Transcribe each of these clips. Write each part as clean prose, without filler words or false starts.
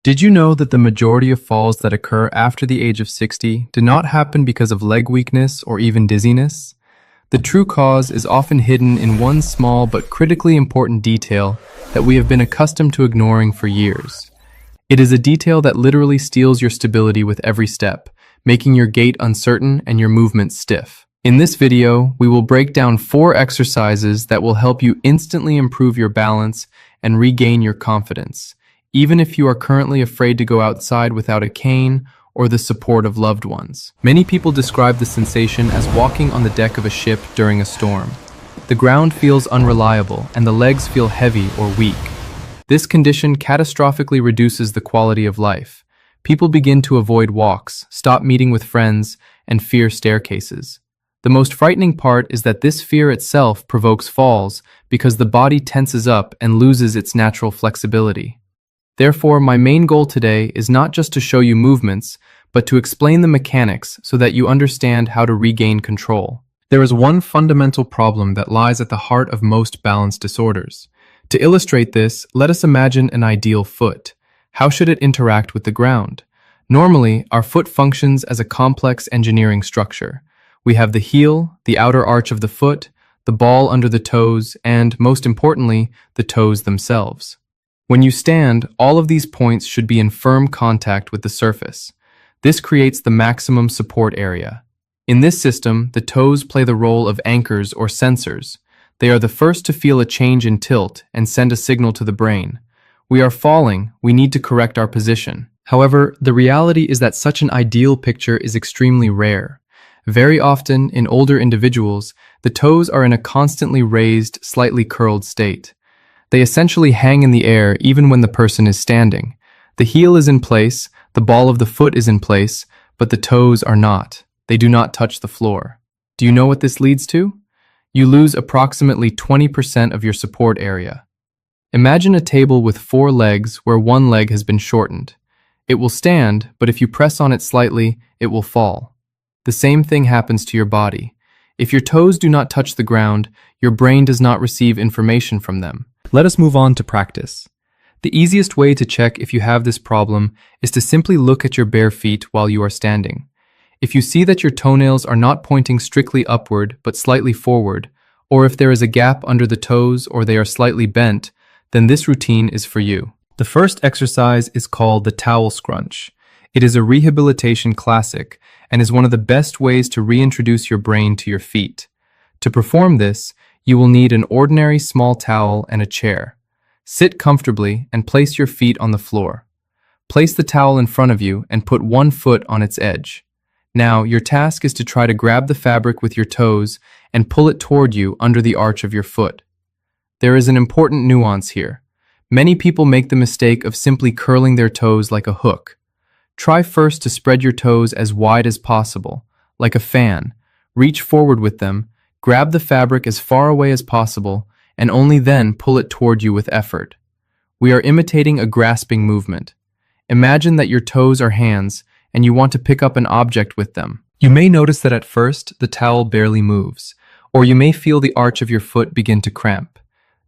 Did you know that the majority of falls that occur after the age of 60 do not happen because of leg weakness or even dizziness? The true cause is often hidden in one small but critically important detail that we have been accustomed to ignoring for years. It is a detail that literally steals your stability with every step, making your gait uncertain and your movements stiff. In this video, we will break down 4 exercises that will help you instantly improve your balance and regain your confidence, even if you are currently afraid to go outside without a cane or the support of loved ones. Many people describe the sensation as walking on the deck of a ship during a storm. The ground feels unreliable and the legs feel heavy or weak. This condition catastrophically reduces the quality of life. People begin to avoid walks, stop meeting with friends, and fear staircases. The most frightening part is that this fear itself provokes falls because the body tenses up and loses its natural flexibility. Therefore, my main goal today is not just to show you movements, but to explain the mechanics so that you understand how to regain control. There is one fundamental problem that lies at the heart of most balance disorders. To illustrate this, let us imagine an ideal foot. How should it interact with the ground? Normally, our foot functions as a complex engineering structure. We have the heel, the outer arch of the foot, the ball under the toes, and, most importantly, the toes themselves. When you stand, all of these points should be in firm contact with the surface. This creates the maximum support area. In this system, the toes play the role of anchors or sensors. They are the first to feel a change in tilt and send a signal to the brain. We are falling, we need to correct our position. However, the reality is that such an ideal picture is extremely rare. Very often, in older individuals, the toes are in a constantly raised, slightly curled state. They essentially hang in the air even when the person is standing. The heel is in place, the ball of the foot is in place, but the toes are not. They do not touch the floor. Do you know what this leads to? You lose approximately 20% of your support area. Imagine a table with 4 legs where one leg has been shortened. It will stand, but if you press on it slightly, it will fall. The same thing happens to your body. If your toes do not touch the ground, your brain does not receive information from them. Let us move on to practice. The easiest way to check if you have this problem is to simply look at your bare feet while you are standing. If you see that your toenails are not pointing strictly upward but slightly forward, or if there is a gap under the toes or they are slightly bent, then this routine is for you. The first exercise is called the towel scrunch. It is a rehabilitation classic and is one of the best ways to reintroduce your brain to your feet. To perform this, you will need an ordinary small towel and a chair. Sit comfortably and place your feet on the floor. Place the towel in front of you and put one foot on its edge. Now, your task is to try to grab the fabric with your toes and pull it toward you under the arch of your foot. There is an important nuance here. Many people make the mistake of simply curling their toes like a hook. Try first to spread your toes as wide as possible, like a fan. Reach forward with them, grab the fabric as far away as possible, and only then pull it toward you with effort. We are imitating a grasping movement. Imagine that your toes are hands, and you want to pick up an object with them. You may notice that at first, the towel barely moves, or you may feel the arch of your foot begin to cramp.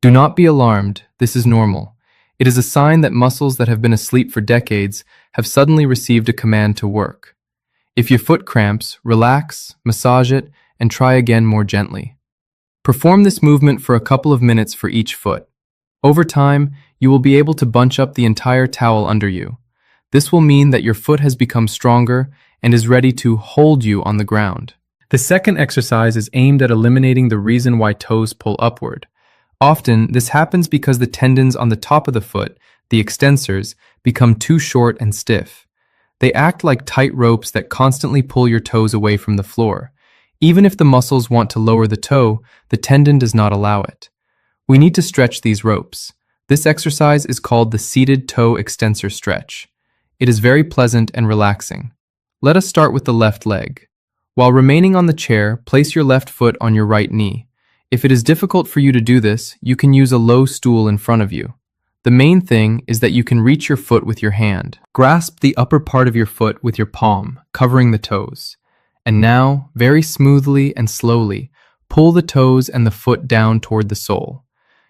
Do not be alarmed, this is normal. It is a sign that muscles that have been asleep for decades have suddenly received a command to work. If your foot cramps, relax, massage it, and try again more gently. Perform this movement for a couple of minutes for each foot. Over time, you will be able to bunch up the entire towel under you. This will mean that your foot has become stronger and is ready to hold you on the ground. The second exercise is aimed at eliminating the reason why toes pull upward. Often, this happens because the tendons on the top of the foot, the extensors, become too short and stiff. They act like tight ropes that constantly pull your toes away from the floor. Even if the muscles want to lower the toe, the tendon does not allow it. We need to stretch these ropes. This exercise is called the seated toe extensor stretch. It is very pleasant and relaxing. Let us start with the left leg. While remaining on the chair, place your left foot on your right knee. If it is difficult for you to do this, you can use a low stool in front of you. The main thing is that you can reach your foot with your hand. Grasp the upper part of your foot with your palm, covering the toes. And now, very smoothly and slowly, pull the toes and the foot down toward the sole.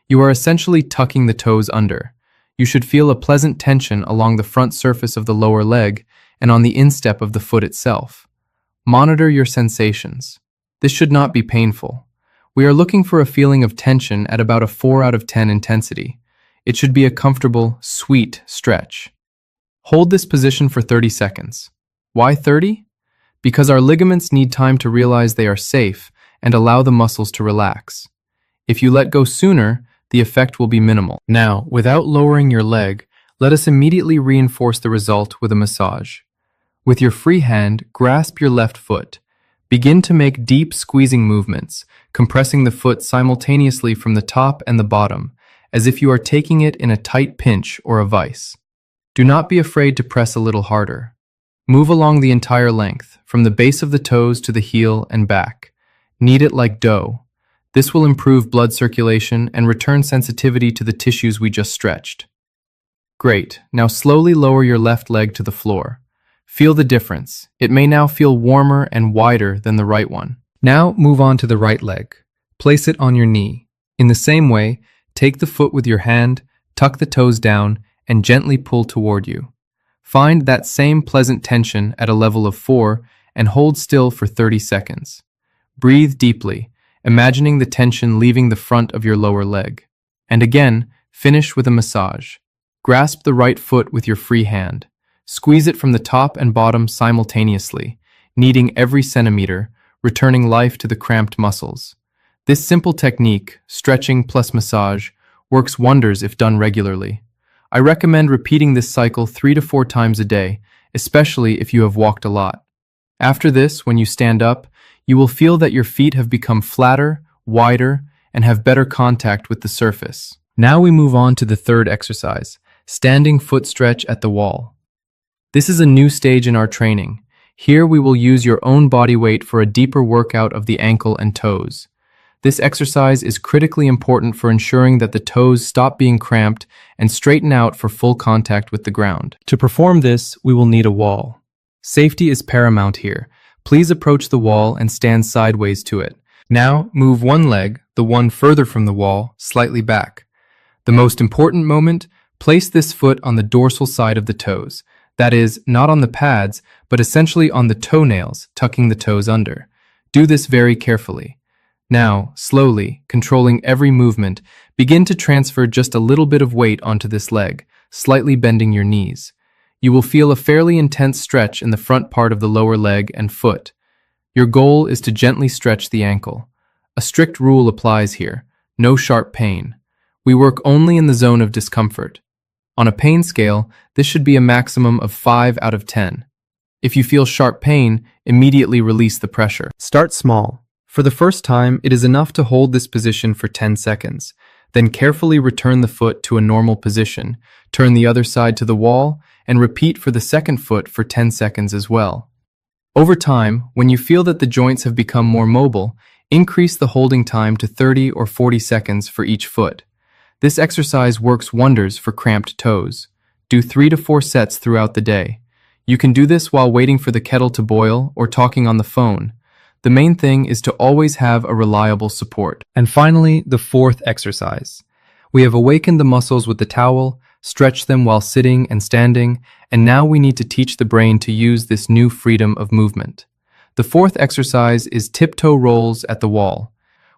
You are essentially tucking the toes under. You should feel a pleasant tension along the front surface of the lower leg and on the instep of the foot itself. Monitor your sensations. This should not be painful. We are looking for a feeling of tension at about a 4 out of 10 intensity. It should be a comfortable, sweet stretch. Hold this position for 30 seconds. Why 30? Because our ligaments need time to realize they are safe and allow the muscles to relax. If you let go sooner, the effect will be minimal. Now, without lowering your leg, let us immediately reinforce the result with a massage. With your free hand, grasp your left foot. Begin to make deep squeezing movements, compressing the foot simultaneously from the top and the bottom, as if you are taking it in a tight pinch or a vice. Do not be afraid to press a little harder. Move along the entire length, from the base of the toes to the heel and back. Knead it like dough. This will improve blood circulation and return sensitivity to the tissues we just stretched. Great. Now slowly lower your left leg to the floor. Feel the difference. It may now feel warmer and wider than the right one. Now move on to the right leg. Place it on your knee. In the same way, take the foot with your hand, tuck the toes down, and gently pull toward you. Find that same pleasant tension at a level of 4 and hold still for 30 seconds. Breathe deeply, imagining the tension leaving the front of your lower leg. And again, finish with a massage. Grasp the right foot with your free hand. Squeeze it from the top and bottom simultaneously, kneading every centimeter, returning life to the cramped muscles. This simple technique, stretching plus massage, works wonders if done regularly. I recommend repeating this cycle 3 to 4 times a day, especially if you have walked a lot. After this, when you stand up, you will feel that your feet have become flatter, wider, and have better contact with the surface. Now we move on to the third exercise, standing foot stretch at the wall. This is a new stage in our training. Here we will use your own body weight for a deeper workout of the ankle and toes. This exercise is critically important for ensuring that the toes stop being cramped and straighten out for full contact with the ground. To perform this, we will need a wall. Safety is paramount here. Please approach the wall and stand sideways to it. Now, move one leg, the one further from the wall, slightly back. The most important moment, place this foot on the dorsal side of the toes. That is, not on the pads, but essentially on the toenails, tucking the toes under. Do this very carefully. Now, slowly, controlling every movement, begin to transfer just a little bit of weight onto this leg, slightly bending your knees. You will feel a fairly intense stretch in the front part of the lower leg and foot. Your goal is to gently stretch the ankle. A strict rule applies here: no sharp pain. We work only in the zone of discomfort. On a pain scale, this should be a maximum of 5 out of 10. If you feel sharp pain, immediately release the pressure. Start small. For the first time, it is enough to hold this position for 10 seconds. Then carefully return the foot to a normal position, turn the other side to the wall, and repeat for the second foot for 10 seconds as well. Over time, when you feel that the joints have become more mobile, increase the holding time to 30 or 40 seconds for each foot. This exercise works wonders for cramped toes. Do 3 to 4 sets throughout the day. You can do this while waiting for the kettle to boil or talking on the phone. The main thing is to always have a reliable support. And finally, the fourth exercise. We have awakened the muscles with the towel, stretched them while sitting and standing, and now we need to teach the brain to use this new freedom of movement. The fourth exercise is tiptoe rolls at the wall.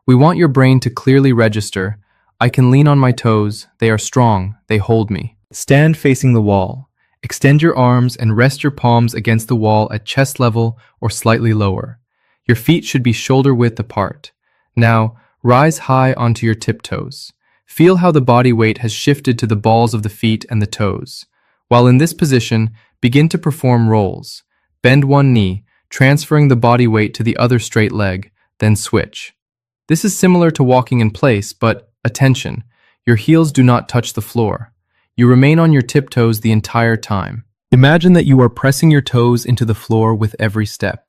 We want your brain to clearly register: I can lean on my toes, they are strong, they hold me. Stand facing the wall. Extend your arms and rest your palms against the wall at chest level or slightly lower. Your feet should be shoulder width apart. Now, rise high onto your tiptoes. Feel how the body weight has shifted to the balls of the feet and the toes. While in this position, begin to perform rolls. Bend one knee, transferring the body weight to the other straight leg, then switch. This is similar to walking in place, but attention, your heels do not touch the floor. You remain on your tiptoes the entire time. Imagine that you are pressing your toes into the floor with every step.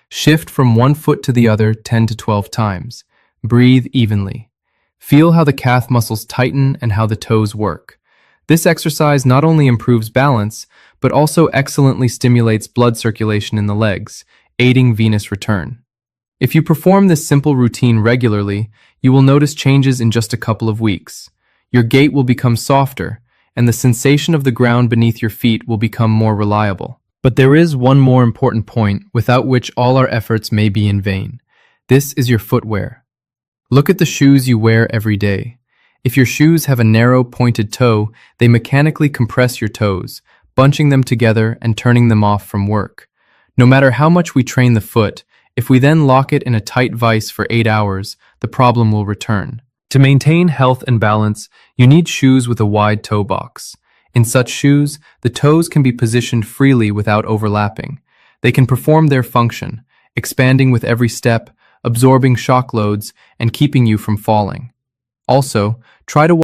Shift from one foot to the other 10 to 12 times. Breathe evenly. Feel how the calf muscles tighten and how the toes work. This exercise not only improves balance, but also excellently stimulates blood circulation in the legs, aiding venous return. If you perform this simple routine regularly, you will notice changes in just a couple of weeks. Your gait will become softer, and the sensation of the ground beneath your feet will become more reliable. But there is one more important point without which all our efforts may be in vain. This is your footwear. Look at the shoes you wear every day. If your shoes have a narrow, pointed toe, they mechanically compress your toes, bunching them together and turning them off from work. No matter how much we train the foot, if we then lock it in a tight vise for 8 hours, the problem will return. To maintain health and balance, you need shoes with a wide toe box. In such shoes, the toes can be positioned freely without overlapping. They can perform their function, expanding with every step, absorbing shock loads, and keeping you from falling. Also, try to